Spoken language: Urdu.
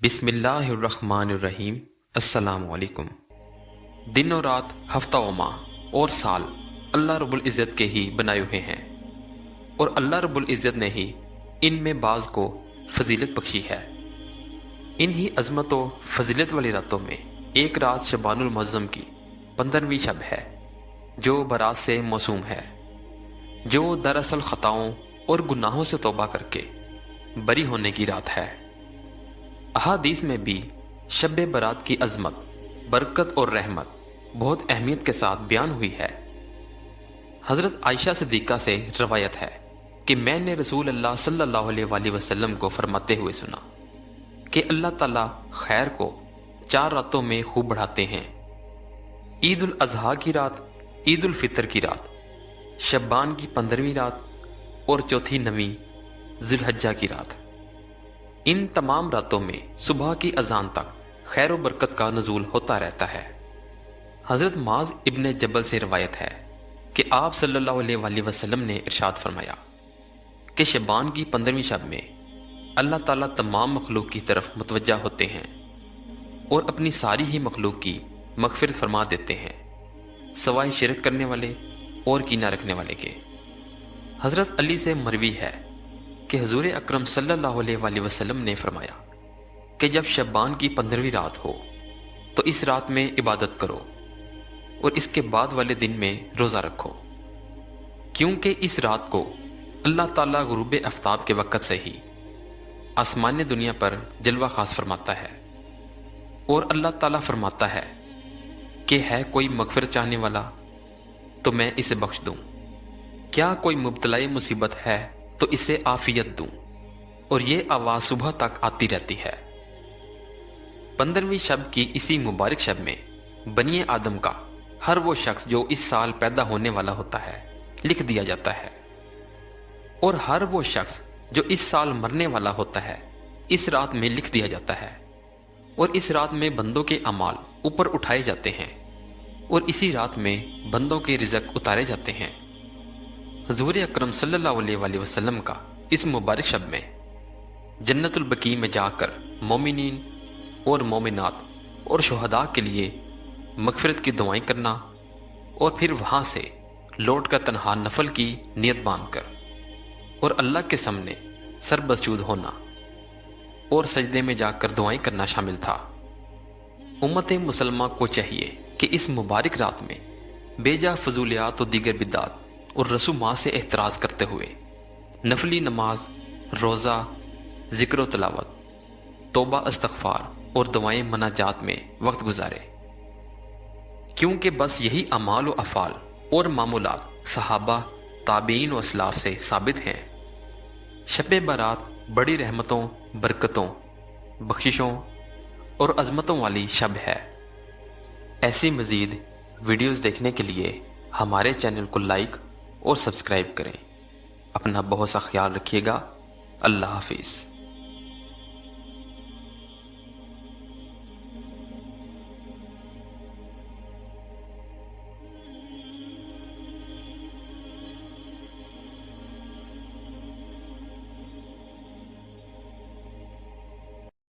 بسم اللہ الرحمن الرحیم۔ السلام علیکم۔ دن و رات، ہفتہ و ماہ اور سال اللہ رب العزت کے ہی بنائے ہوئے ہیں، اور اللہ رب العزت نے ہی ان میں بعض کو فضیلت بخشی ہے۔ انہی عظمت و فضیلت والی راتوں میں ایک رات شعبان المعظم کی 15ویں شب ہے، جو برات سے موسوم ہے، جو دراصل خطاؤں اور گناہوں سے توبہ کر کے بری ہونے کی رات ہے۔ احادیث میں بھی شب برات کی عظمت، برکت اور رحمت بہت اہمیت کے ساتھ بیان ہوئی ہے۔ حضرت عائشہ صدیقہ سے روایت ہے کہ میں نے رسول اللہ صلی اللہ علیہ وآلہ وسلم کو فرماتے ہوئے سنا کہ اللہ تعالیٰ خیر کو 4 راتوں میں خوب بڑھاتے ہیں: عید الاضحیٰ کی رات، عید الفطر کی رات، شعبان کی 15ویں رات اور چوتھی 9ویں ذی الحجہ کی رات۔ ان تمام راتوں میں صبح کی اذان تک خیر و برکت کا نزول ہوتا رہتا ہے۔ حضرت معاذ ابن جبل سے روایت ہے کہ آپ صلی اللہ علیہ وآلہ وسلم نے ارشاد فرمایا کہ شعبان کی 15ویں شب میں اللہ تعالیٰ تمام مخلوق کی طرف متوجہ ہوتے ہیں اور اپنی ساری ہی مخلوق کی مغفرت فرما دیتے ہیں، سوائے شرک کرنے والے اور کینہ رکھنے والے کے۔ حضرت علی سے مروی ہے کہ حضور اکرم صلی اللہ علیہ وآلہ وسلم نے فرمایا کہ جب شعبان کی 15ویں رات ہو تو اس رات میں عبادت کرو اور اس کے بعد والے دن میں روزہ رکھو، کیونکہ اس رات کو اللہ تعالیٰ غروب آفتاب کے وقت سے ہی آسمان دنیا پر جلوہ خاص فرماتا ہے، اور اللہ تعالیٰ فرماتا ہے کہ ہے کوئی مغفرت چاہنے والا تو میں اسے بخش دوں، کیا کوئی مبتلا مصیبت ہے تو اسے عافیت دوں، اور یہ آواز صبح تک آتی رہتی ہے۔ 15ویں شب کی اسی مبارک شب میں بنی آدم کا ہر وہ شخص جو اس سال پیدا ہونے والا ہوتا ہے لکھ دیا جاتا ہے، اور ہر وہ شخص جو اس سال مرنے والا ہوتا ہے اس رات میں لکھ دیا جاتا ہے، اور اس رات میں بندوں کے اعمال اوپر اٹھائے جاتے ہیں، اور اسی رات میں بندوں کے رزق اتارے جاتے ہیں۔ حضور اکرم صلی اللہ علیہ وآلہ وسلم کا اس مبارک شب میں جنت البقیع میں جا کر مومنین اور مومنات اور شہداء کے لیے مغفرت کی دعائیں کرنا، اور پھر وہاں سے لوٹ کر تنہا نفل کی نیت باندھ کر اور اللہ کے سامنے سر بسجود ہونا اور سجدے میں جا کر دعائیں کرنا شامل تھا۔ امت مسلمہ کو چاہیے کہ اس مبارک رات میں بے جا فضولیات و دیگر بدعات اور رسومات سے احتراز کرتے ہوئے نفلی نماز، روزہ، ذکر و تلاوت، توبہ استغفار اور دعائیں مناجات میں وقت گزارے، کیونکہ بس یہی اعمال و افعال اور معمولات صحابہ، تابعین و اسلاف سے ثابت ہیں۔ شب برات بڑی رحمتوں، برکتوں، بخششوں اور عظمتوں والی شب ہے۔ ایسی مزید ویڈیوز دیکھنے کے لیے ہمارے چینل کو لائک اور سبسکرائب کریں۔ اپنا بہت سا خیال رکھیے گا۔ اللہ حافظ۔